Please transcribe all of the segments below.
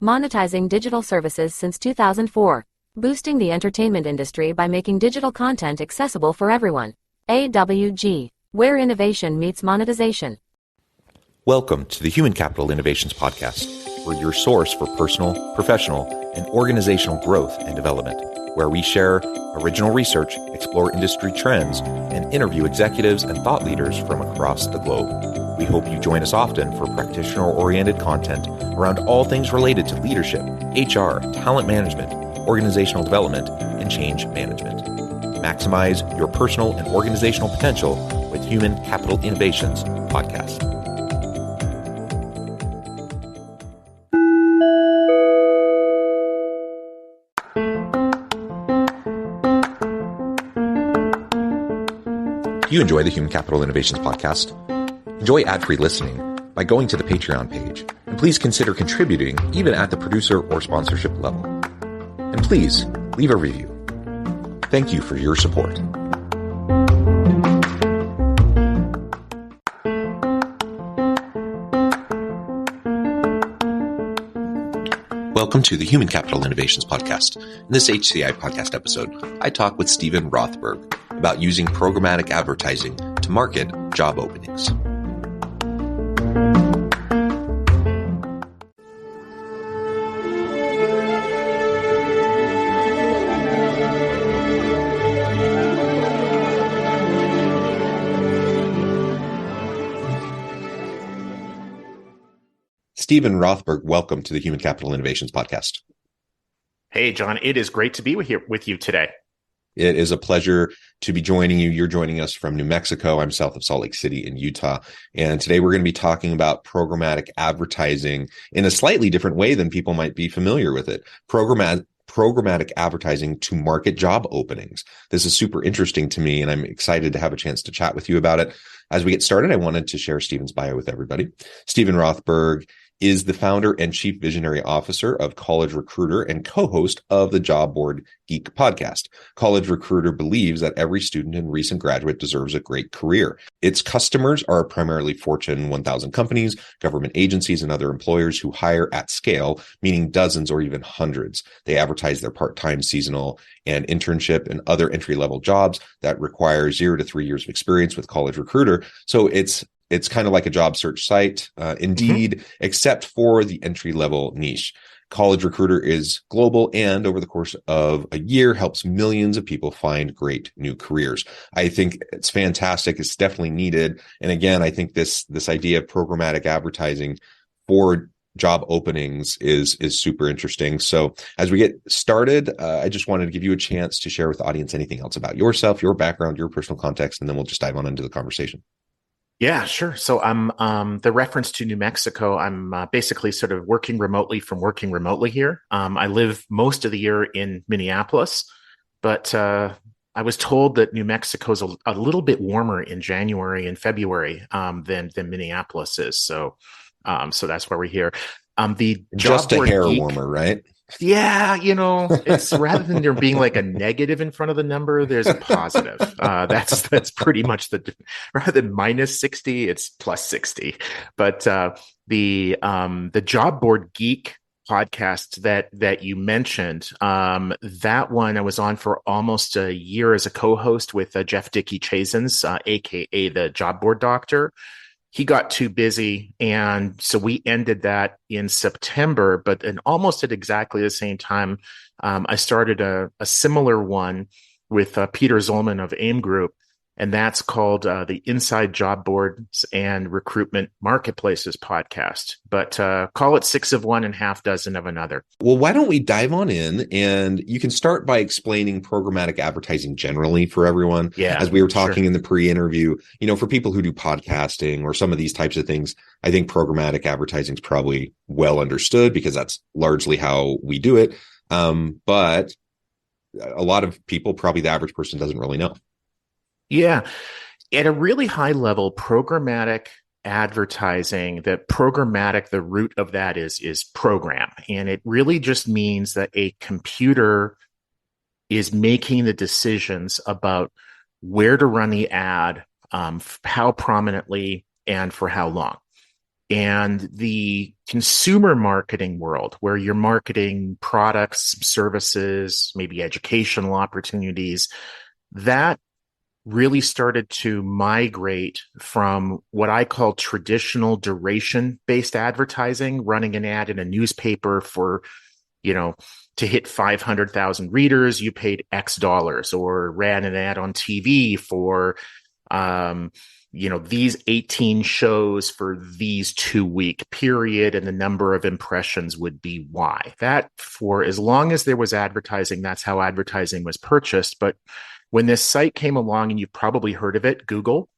monetizing digital services since 2004, boosting the entertainment industry by making digital content accessible for everyone. AWG, where innovation meets monetization. Welcome to the Human Capital Innovations Podcast. We're your source for personal, professional, and organizational growth and development, where we share original research, explore industry trends, and interview executives and thought leaders from across the globe. We hope you join us often for practitioner-oriented content around all things related to leadership, HR, talent management, organizational development, and change management. Maximize your personal and organizational potential with Human Capital Innovations Podcast. Do you enjoy the Human Capital Innovations Podcast? Enjoy ad-free listening by going to the Patreon page, and please consider contributing even at the producer or sponsorship level. And please leave a review. Thank you for your support. Welcome to the Human Capital Innovations Podcast. In this HCI Podcast episode, I talk with Stephen Rothberg about using programmatic advertising to market job openings. Stephen Rothberg, welcome to the Human Capital Innovations Podcast. Hey, John, it is great to be with you today. It is a pleasure to be joining you. You're joining us from New Mexico. I'm south of Salt Lake City in Utah. And today we're going to be talking about programmatic advertising in a slightly different way than people might be familiar with it. Programmatic advertising to market job openings. This is super interesting to me, and I'm excited to have a chance to chat with you about it. As we get started, I wanted to share Stephen's bio with everybody. Stephen Rothberg is the founder and chief visionary officer of College Recruiter and co-host of the Job Board Geek podcast. College Recruiter believes that every student and recent graduate deserves a great career. Its customers are primarily Fortune 1000 companies, government agencies, and other employers who hire at scale, meaning dozens or even hundreds. They advertise their part-time, seasonal, and internship and other entry-level jobs that require 0 to 3 years of experience with College Recruiter. So it's kind of like a job search site, Indeed, except for the entry-level niche. College Recruiter is global and over the course of a year helps millions of people find great new careers. I think it's fantastic. It's definitely needed. And again, I think this idea of programmatic advertising for job openings is super interesting. So as we get started, I just wanted to give you a chance to share with the audience anything else about yourself, your background, your personal context, and then we'll just dive on into the conversation. Yeah, sure. So I'm the reference to New Mexico. I'm basically sort of working remotely here. I live most of the year in Minneapolis, but I was told that New Mexico is a little bit warmer in January and February than Minneapolis is. So that's why we're here. The just a hair warmer, right? Yeah, it's rather than there being like a negative in front of the number, there's a positive. That's pretty much rather than minus 60, it's plus 60. But the Job Board Geek podcast that you mentioned, that one I was on for almost a year as a co-host with Jeff Dickey Chazins, aka the Job Board Doctor. He got too busy, and so we ended that in September, but almost at exactly the same time, I started a similar one with Peter Zollman of AIM Group, and that's called the Inside Job Boards and Recruitment Marketplaces podcast. But call it 6 of one and half dozen of another. Well, why don't we dive on in, and you can start by explaining programmatic advertising generally for everyone. Yeah, as we were talking sure. in the pre-interview, for people who do podcasting or some of these types of things, I think programmatic advertising is probably well understood because that's largely how we do it. But a lot of people, probably the average person, doesn't really know. Yeah. At a really high level, programmatic advertising, the root of that is program. And it really just means that a computer is making the decisions about where to run the ad, how prominently, and for how long. And the consumer marketing world, where you're marketing products, services, maybe educational opportunities, that really started to migrate from what I call traditional duration-based advertising, running an ad in a newspaper for, to hit 500,000 readers, you paid X dollars, or ran an ad on TV for, these 18 shows for these 2-week period, and the number of impressions would be Y. That, for as long as there was advertising, that's how advertising was purchased. But when this site came along, and you've probably heard of it, Google,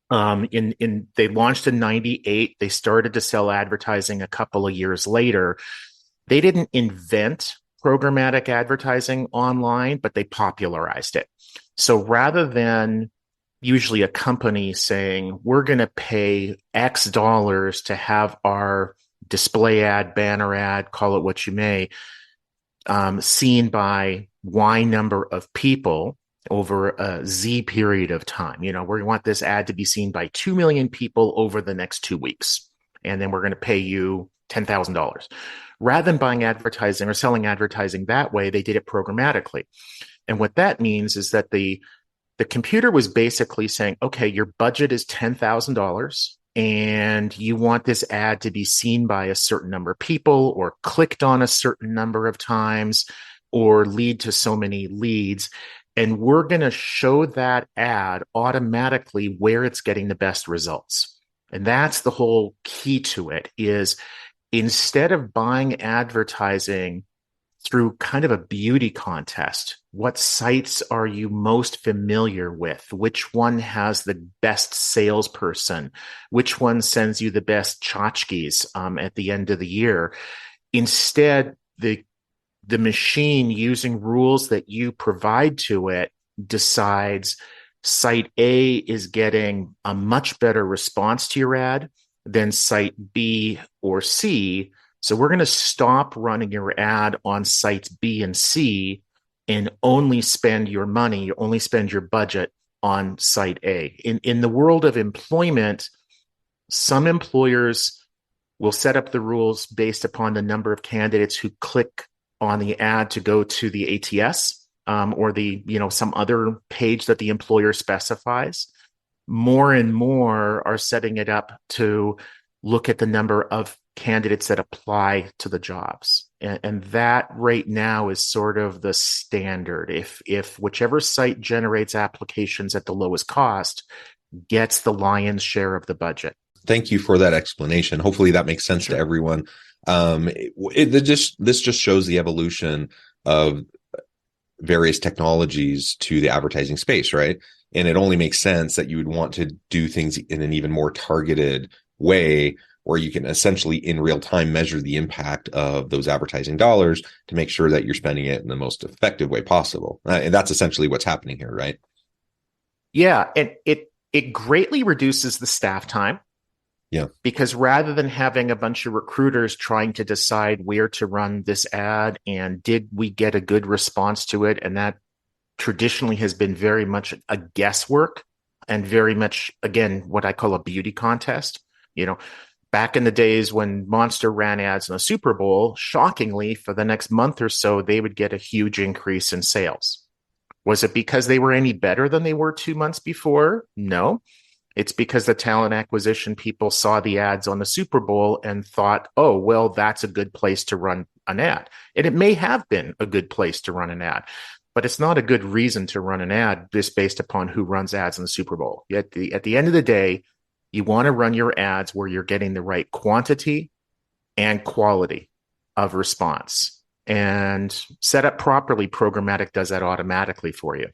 they launched in 98. They started to sell advertising a couple of years later. They didn't invent programmatic advertising online, but they popularized it. So rather than usually a company saying, we're going to pay X dollars to have our display ad, banner ad, call it what you may, seen by Y number of people over a Z period of time. We want this ad to be seen by 2 million people over the next 2 weeks. And then we're going to pay you $10,000. Rather than buying advertising or selling advertising that way, they did it programmatically. And what that means is that the computer was basically saying, okay, your budget is $10,000 and you want this ad to be seen by a certain number of people, or clicked on a certain number of times, or lead to so many leads. And we're going to show that ad automatically where it's getting the best results. And that's the whole key to it, is instead of buying advertising through kind of a beauty contest, what sites are you most familiar with? Which one has the best salesperson? Which one sends you the best tchotchkes at the end of the year? Instead, the machine, using rules that you provide to it, decides site A is getting a much better response to your ad than site B or C. So we're going to stop running your ad on sites B and C and only spend your money, only spend your budget on site A. In the world of employment, some employers will set up the rules based upon the number of candidates who click on the ad to go to the ATS, or some other page that the employer specifies. More and more are setting it up to look at the number of candidates that apply to the jobs. And that right now is sort of the standard. If whichever site generates applications at the lowest cost gets the lion's share of the budget. Thank you for that explanation. Hopefully that makes sense to everyone. This just shows the evolution of various technologies to the advertising space, right? And it only makes sense that you would want to do things in an even more targeted way, where you can essentially in real time measure the impact of those advertising dollars to make sure that you're spending it in the most effective way possible. And that's essentially what's happening here, right? Yeah. And it greatly reduces the staff time. Yeah. Because rather than having a bunch of recruiters trying to decide where to run this ad and did we get a good response to it, and that traditionally has been very much a guesswork and very much, again, what I call a beauty contest. Back in the days when Monster ran ads in the Super Bowl, shockingly, for the next month or so, they would get a huge increase in sales. Was it because they were any better than they were 2 months before? No. It's because the talent acquisition people saw the ads on the Super Bowl and thought, oh, well, that's a good place to run an ad. And it may have been a good place to run an ad, but it's not a good reason to run an ad just based upon who runs ads in the Super Bowl. At the end of the day, you want to run your ads where you're getting the right quantity and quality of response. And set up properly, Programmatic does that automatically for you.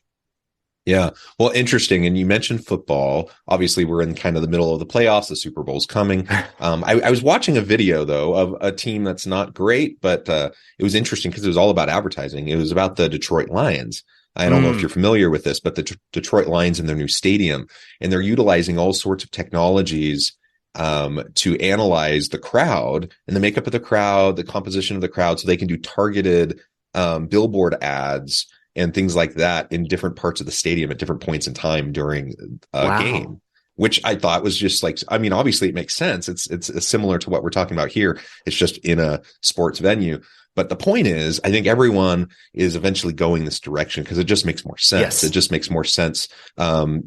Yeah. Well, interesting. And you mentioned football. Obviously, we're in kind of the middle of the playoffs. The Super Bowl's coming. I was watching a video, though, of a team that's not great, but it was interesting because it was all about advertising. It was about the Detroit Lions. I don't know if you're familiar with this, but the Detroit Lions in their new stadium, and they're utilizing all sorts of technologies to analyze the crowd and the makeup of the crowd, the composition of the crowd, so they can do targeted billboard ads and things like that in different parts of the stadium at different points in time during a game. which I thought was just like, I mean, obviously it makes sense. It's similar to what we're talking about here. It's just in a sports venue. But the point is, I think everyone is eventually going this direction because it just makes more sense. Yes. It just makes more sense, from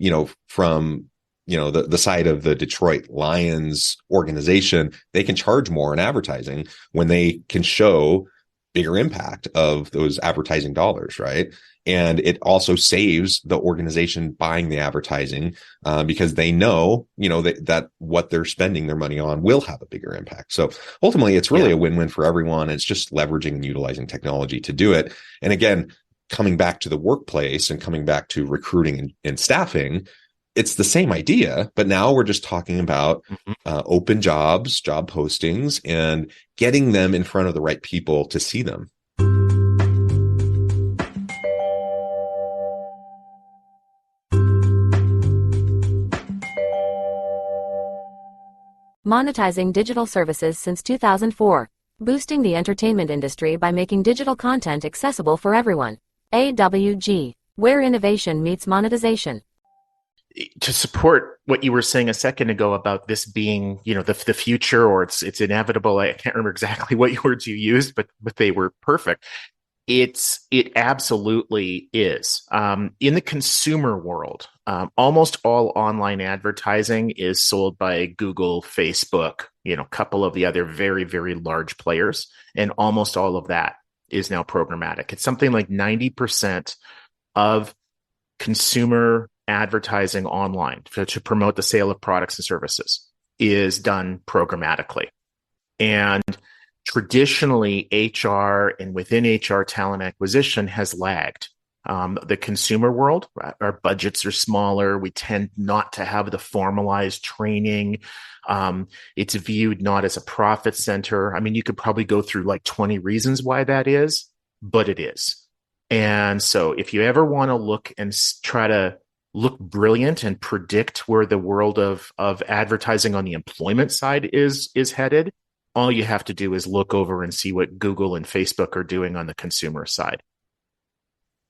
the side of the Detroit Lions organization. They can charge more in advertising when they can show bigger impact of those advertising dollars, right? And it also saves the organization buying the advertising because they know, that what they're spending their money on will have a bigger impact. So ultimately, it's really a win-win for everyone. It's just leveraging and utilizing technology to do it. And again, coming back to the workplace and coming back to recruiting and staffing, it's the same idea, but now we're just talking about open jobs, job postings, and getting them in front of the right people to see them. Monetizing digital services since 2004. Boosting the entertainment industry by making digital content accessible for everyone. AWG, where innovation meets monetization. To support what you were saying a second ago about this being, the future, or it's inevitable. I can't remember exactly what words you used, but they were perfect. It absolutely is. In the consumer world, almost all online advertising is sold by Google, Facebook, a couple of the other very, very large players, and almost all of that is now programmatic. It's something like 90% of consumer advertising online to promote the sale of products and services is done programmatically. And traditionally, HR and within HR talent acquisition has lagged. The consumer world, our budgets are smaller. We tend not to have the formalized training. It's viewed not as a profit center. I mean, you could probably go through like 20 reasons why that is, but it is. And so if you ever want to look and try to look brilliant and predict where the world of advertising on the employment side is headed, all you have to do is look over and see what Google and Facebook are doing on the consumer side.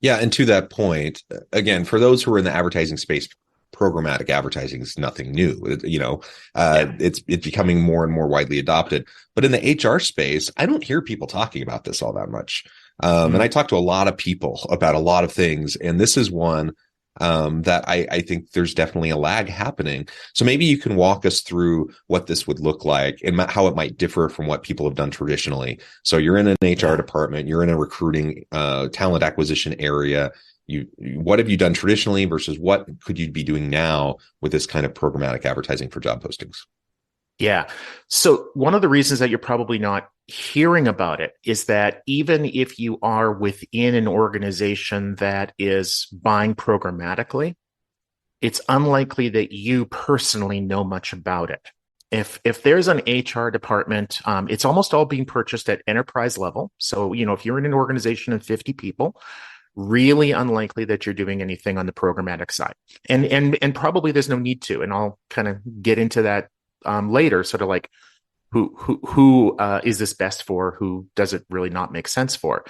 Yeah. And to that point, again, for those who are in the advertising space, programmatic advertising is nothing new. It's becoming more and more widely adopted. But in the HR space, I don't hear people talking about this all that much. And I talk to a lot of people about a lot of things. And this is one that I think there's definitely a lag happening. So maybe you can walk us through what this would look like and how it might differ from what people have done traditionally. So you're in an HR department, you're in a recruiting, talent acquisition area. What have you done traditionally versus what could you be doing now with this kind of programmatic advertising for job postings? Yeah. So one of the reasons that you're probably not hearing about it is that even if you are within an organization that is buying programmatically, it's unlikely that you personally know much about it. If there's an HR department, it's almost all being purchased at enterprise level. So, if you're in an organization of 50 people, really unlikely that you're doing anything on the programmatic side. And probably there's no need to. And I'll kind of get into that later, sort of like who is this best for? Who does it really not make sense for?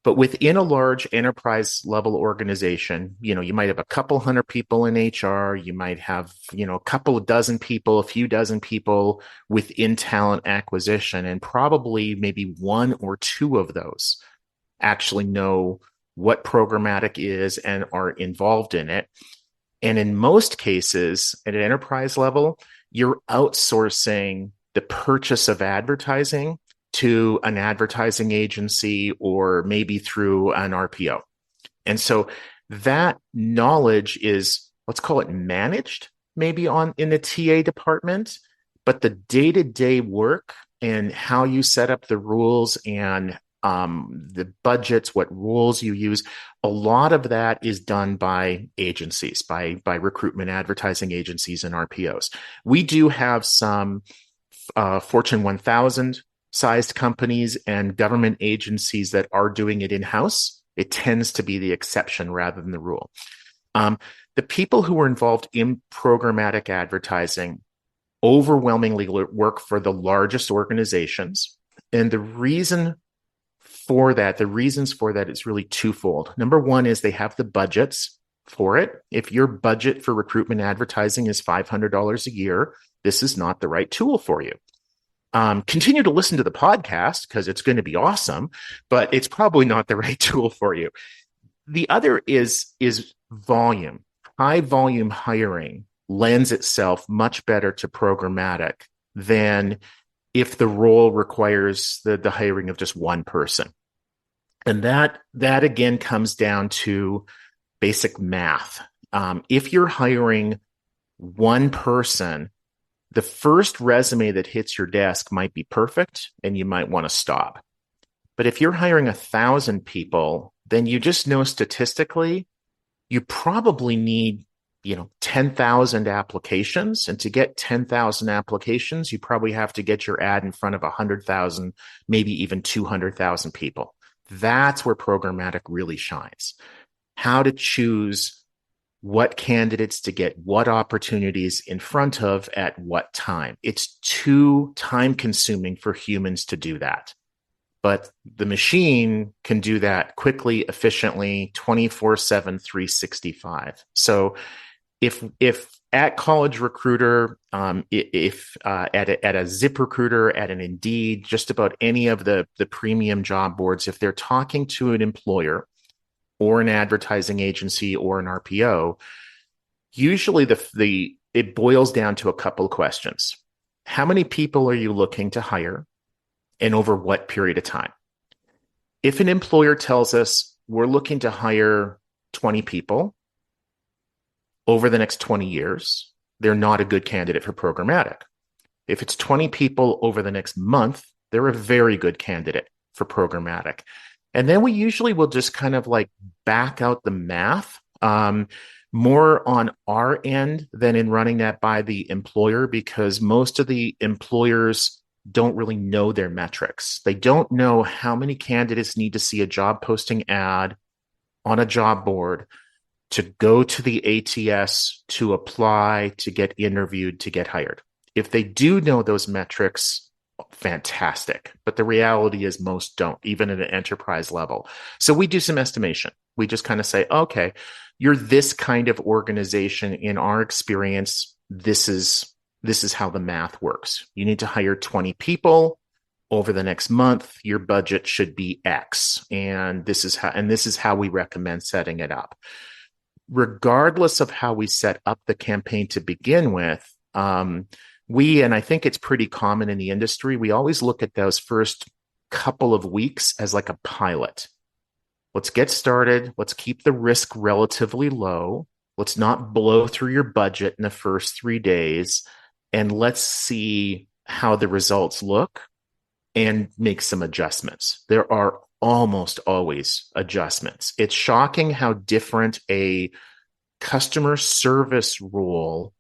But within a large enterprise level organization, you might have a couple hundred people in HR. You might have, a couple of dozen people, a few dozen people within talent acquisition, and probably maybe one or two of those actually know what programmatic is and are involved in it. And in most cases, at an enterprise level, you're outsourcing the purchase of advertising to an advertising agency or maybe through an RPO. And so that knowledge is, let's call it managed, maybe in the TA department, but the day-to-day work and how you set up the rules and the budgets, what rules you use, a lot of that is done by agencies, by recruitment advertising agencies and RPOs. We do have some Fortune 1000 sized companies and government agencies that are doing it in-house. It tends to be the exception rather than the rule. The people who are involved in programmatic advertising overwhelmingly work for the largest organizations. And the reasons for that is really twofold. Number one is they have the budgets for it. If your budget for recruitment advertising is $500 a year, this is not the right tool for you. Continue to listen to the podcast because it's going to be awesome, but it's probably not the right tool for you. The other is volume. High volume hiring lends itself much better to programmatic than if the role requires the hiring of just one person. And that again comes down to basic math. If you're hiring one person, the first resume that hits your desk might be perfect and you might want to stop. But if you're hiring 1,000 people, then you just know statistically, you probably need 10,000 applications. And to get 10,000 applications, you probably have to get your ad in front of 100,000, maybe even 200,000 people. That's where programmatic really shines. How to choose what candidates to get what opportunities in front of at what time. It's too time consuming for humans to do that. But the machine can do that quickly, efficiently, 24/7, 365. So if at College Recruiter, if at a ZipRecruiter, at an Indeed, just about any of the premium job boards, if they're talking to an employer or an advertising agency or an RPO, usually it boils down to a couple of questions. How many people are you looking to hire and over what period of time? If an employer tells us we're looking to hire 20 people over the next 20 years, they're not a good candidate for programmatic. If it's 20 people over the next month, they're a very good candidate for programmatic. And then we usually will just kind of like back out the math, more on our end than in running that by the employer, because most of the employers don't really know their metrics. They don't know how many candidates need to see a job posting ad on a job board to go to the ATS, to apply, to get interviewed, to get hired. If they do know those metrics, fantastic. But the reality is most don't, even at an enterprise level. So we do some estimation. We just kind of say, okay, you're this kind of organization. In our experience, this is how the math works. You need to hire 20 people over the next month. Your budget should be X. And this is how we recommend setting it up. Regardless of how we set up the campaign to begin with, and I think it's pretty common in the industry, we always look at those first couple of weeks as like a pilot. Let's get started. Let's keep the risk relatively low. Let's not blow through your budget in the first 3 days. And let's see how the results look and make some adjustments. There are almost always adjustments. It's shocking how different a customer service role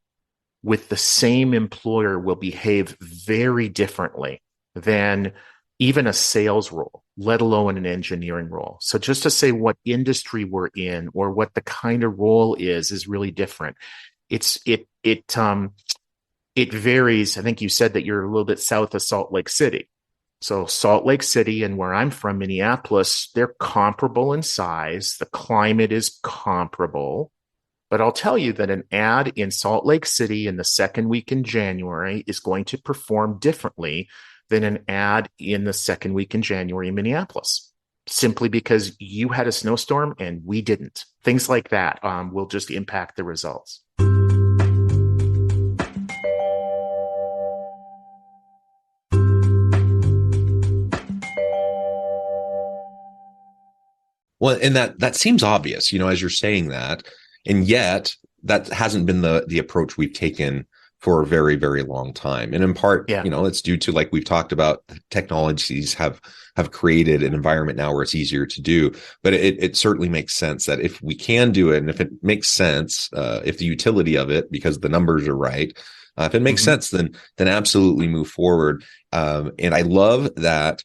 with the same employer will behave very differently than even a sales role, let alone an engineering role. So just to say what industry we're in or what the kind of role is really different. It varies. I think you said that you're a little bit south of Salt Lake City. So Salt Lake City and where I'm from, Minneapolis, they're comparable in size. The climate is comparable. But I'll tell you that an ad in Salt Lake City in the second week in January is going to perform differently than an ad in the second week in January in Minneapolis, simply because you had a snowstorm and we didn't. Things like that will just impact the results. Well, and that seems obvious, as you're saying that, and yet that hasn't been the approach we've taken for a very, very long time. And in part, it's due to, like we've talked about, technologies have created an environment now where it's easier to do. But it certainly makes sense that if we can do it, and if it makes sense, if the utility of it, because the numbers are right, if it makes sense, then absolutely move forward. And I love that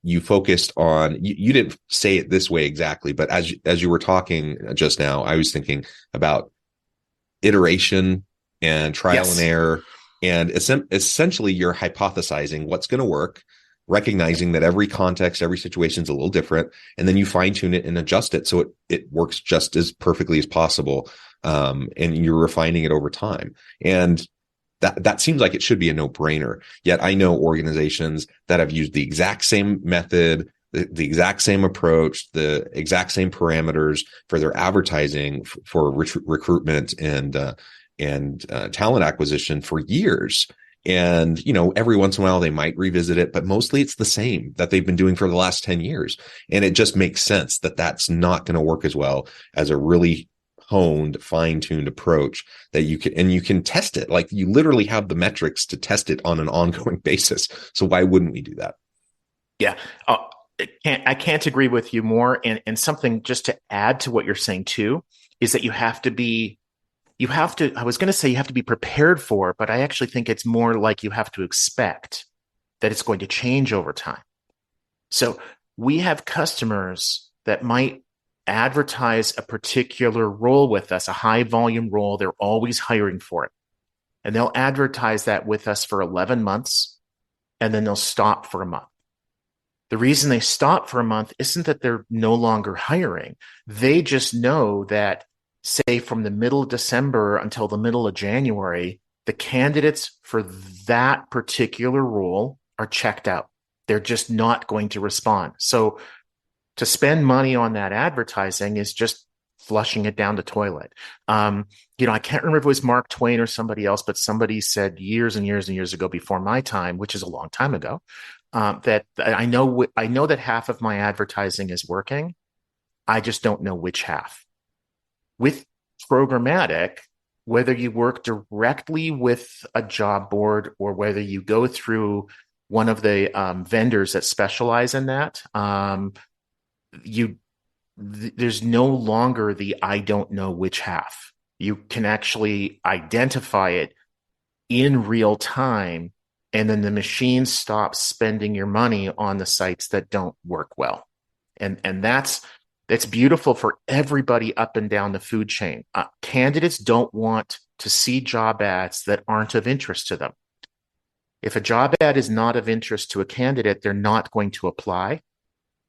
you focused on, you didn't say it this way exactly, but as you were talking just now, I was thinking about iteration and trial and error, and essentially you're hypothesizing what's going to work, recognizing that every context, every situation is a little different, and then you fine tune it and adjust it so it works just as perfectly as possible. And you're refining it over time. And that seems like it should be a no-brainer. Yet I know organizations that have used the exact same method, the exact same approach, the exact same parameters for their advertising for recruitment and talent acquisition for years. And, every once in a while they might revisit it, but mostly it's the same that they've been doing for the last 10 years. And it just makes sense that that's not going to work as well as a really honed, fine-tuned approach that you can test it. Like, you literally have the metrics to test it on an ongoing basis. So why wouldn't we do that? Yeah. I can't agree with you more. And something just to add to what you're saying too, is that I was going to say you have to be prepared for, but I actually think it's more like you have to expect that it's going to change over time. So we have customers that might advertise a particular role with us, a high volume role. They're always hiring for it. And they'll advertise that with us for 11 months, and then they'll stop for a month. The reason they stop for a month isn't that they're no longer hiring. They just know that, say, from the middle of December until the middle of January, the candidates for that particular role are checked out. They're just not going to respond. So to spend money on that advertising is just flushing it down the toilet. I can't remember if it was Mark Twain or somebody else, but somebody said years and years and years ago, before my time, which is a long time ago, that I know that half of my advertising is working. I just don't know which half. With programmatic, whether you work directly with a job board or whether you go through one of the vendors that specialize in that, there's no longer the I don't know which half. You can actually identify it in real time, and then the machine stops spending your money on the sites that don't work well. And that's beautiful for everybody up and down the food chain. Candidates don't want to see job ads that aren't of interest to them. If a job ad is not of interest to a candidate, they're not going to apply.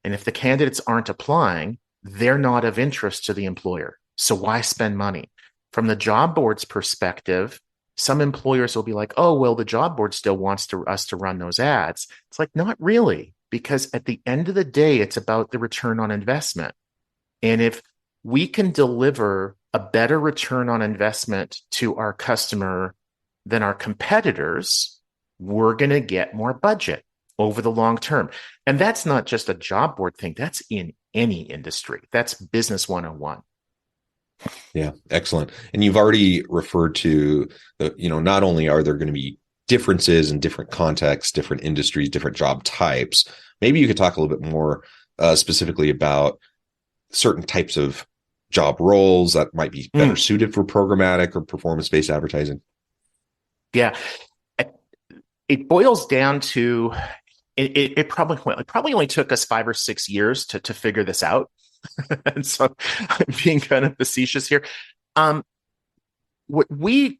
And if the candidates aren't applying, they're not of interest to the employer. So why spend money? From the job board's perspective, some employers will be like, oh, well, the job board still wants us to run those ads. It's like, not really, because at the end of the day, it's about the return on investment. And if we can deliver a better return on investment to our customer than our competitors, we're going to get more budget over the long term. And that's not just a job board thing. That's in any industry. That's business 101. Yeah, excellent. And you've already referred to, not only are there going to be differences in different contexts, different industries, different job types, maybe you could talk a little bit more specifically about certain types of job roles that might be better suited for programmatic or performance-based advertising. Yeah. It boils down to, it probably only took us 5 or 6 years to figure this out. And so I'm being kind of facetious here. We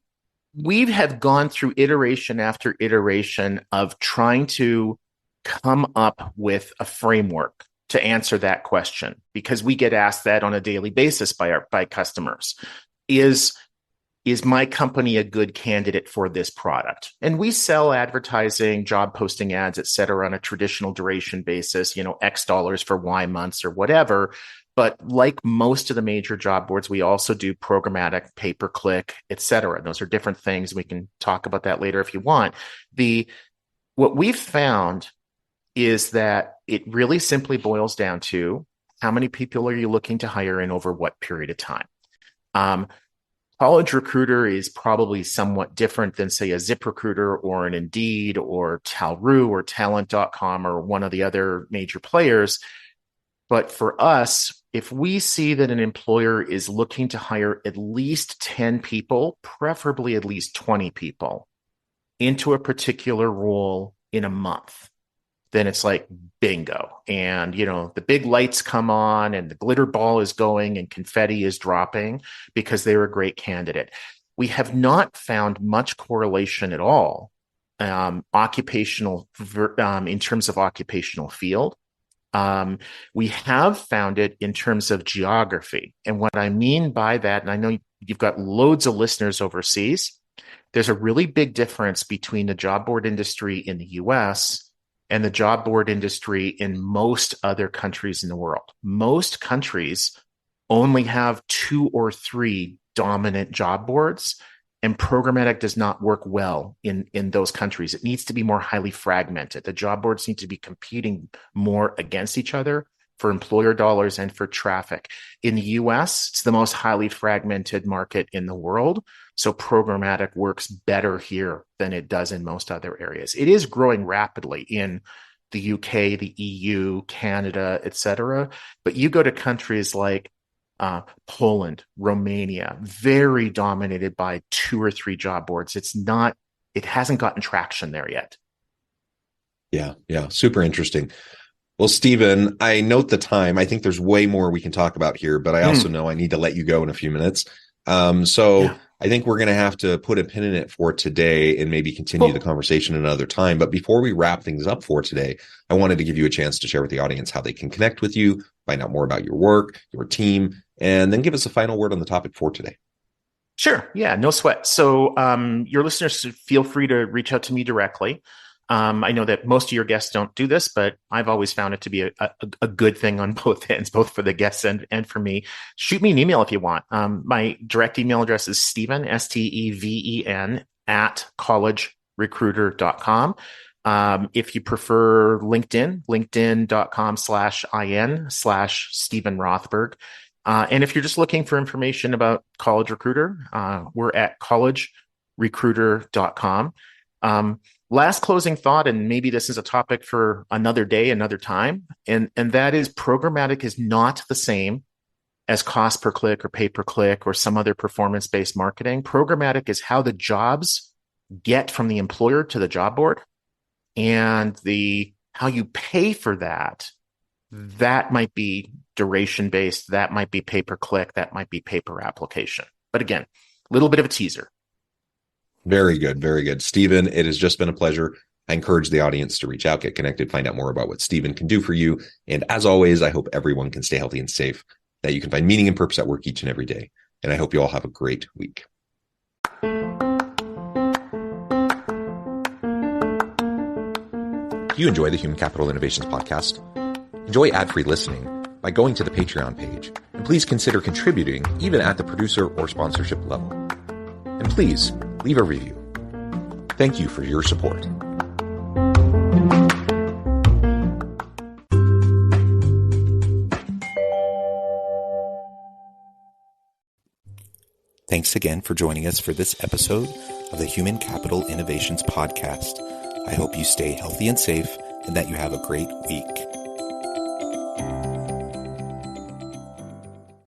have gone through iteration after iteration of trying to come up with a framework to answer that question, because we get asked that on a daily basis by customers. Is my company a good candidate for this product? And we sell advertising, job posting ads, et cetera, on a traditional duration basis, X dollars for Y months or whatever. But like most of the major job boards, we also do programmatic, pay-per-click, et cetera. Those are different things. We can talk about that later if you want. What we've found is that it really simply boils down to how many people are you looking to hire in over what period of time? College Recruiter is probably somewhat different than, say, a ZipRecruiter or an Indeed or Talroo or Talent.com or one of the other major players. But for us, if we see that an employer is looking to hire at least 10 people, preferably at least 20 people, into a particular role in a month, then it's like bingo. And, the big lights come on and the glitter ball is going and confetti is dropping because they're a great candidate. We have not found much correlation at all occupational, in terms of occupational field. We have found it in terms of geography. And what I mean by that, and I know you've got loads of listeners overseas, there's a really big difference between the job board industry in the US and the job board industry in most other countries in the world. Most countries only have 2 or 3 dominant job boards, and programmatic does not work well in those countries. It needs to be more highly fragmented. The job boards need to be competing more against each other for employer dollars and for traffic. In the US, it's the most highly fragmented market in the world. So programmatic works better here than it does in most other areas. It is growing rapidly in the UK, the EU, Canada, etc. But you go to countries like Poland, Romania, very dominated by 2 or 3 job boards. It hasn't gotten traction there yet. Yeah. Super interesting. Well, Stephen, I note the time. I think there's way more we can talk about here, but I also know I need to let you go in a few minutes. I think we're going to have to put a pin in it for today and maybe continue the conversation another time. But before we wrap things up for today, I wanted to give you a chance to share with the audience how they can connect with you, find out more about your work, your team, and then give us a final word on the topic for today. Sure. Yeah, no sweat. So your listeners, feel free to reach out to me directly. I know that most of your guests don't do this, but I've always found it to be a good thing on both ends, both for the guests and for me. Shoot me an email if you want. My direct email address is Steven, Steven, @collegerecruiter.com. If you prefer LinkedIn, linkedin.com/IN/Steven Rothberg. And if you're just looking for information about College Recruiter, we're at collegerecruiter.com. Last closing thought, and maybe this is a topic for another day, another time, and that is programmatic is not the same as cost per click or pay per click or some other performance-based marketing. Programmatic is how the jobs get from the employer to the job board, and how you pay for that might be duration-based, that might be pay per click, that might be pay per application. But again, a little bit of a teaser. Very good. Very good. Stephen, it has just been a pleasure. I encourage the audience to reach out, get connected, find out more about what Stephen can do for you. And as always, I hope everyone can stay healthy and safe, that you can find meaning and purpose at work each and every day. And I hope you all have a great week. Do you enjoy the Human Capital Innovations podcast? Enjoy ad-free listening by going to the Patreon page. And please consider contributing even at the producer or sponsorship level. And please leave a review. Thank you for your support. Thanks again for joining us for this episode of the Human Capital Innovations Podcast. I hope you stay healthy and safe and that you have a great week.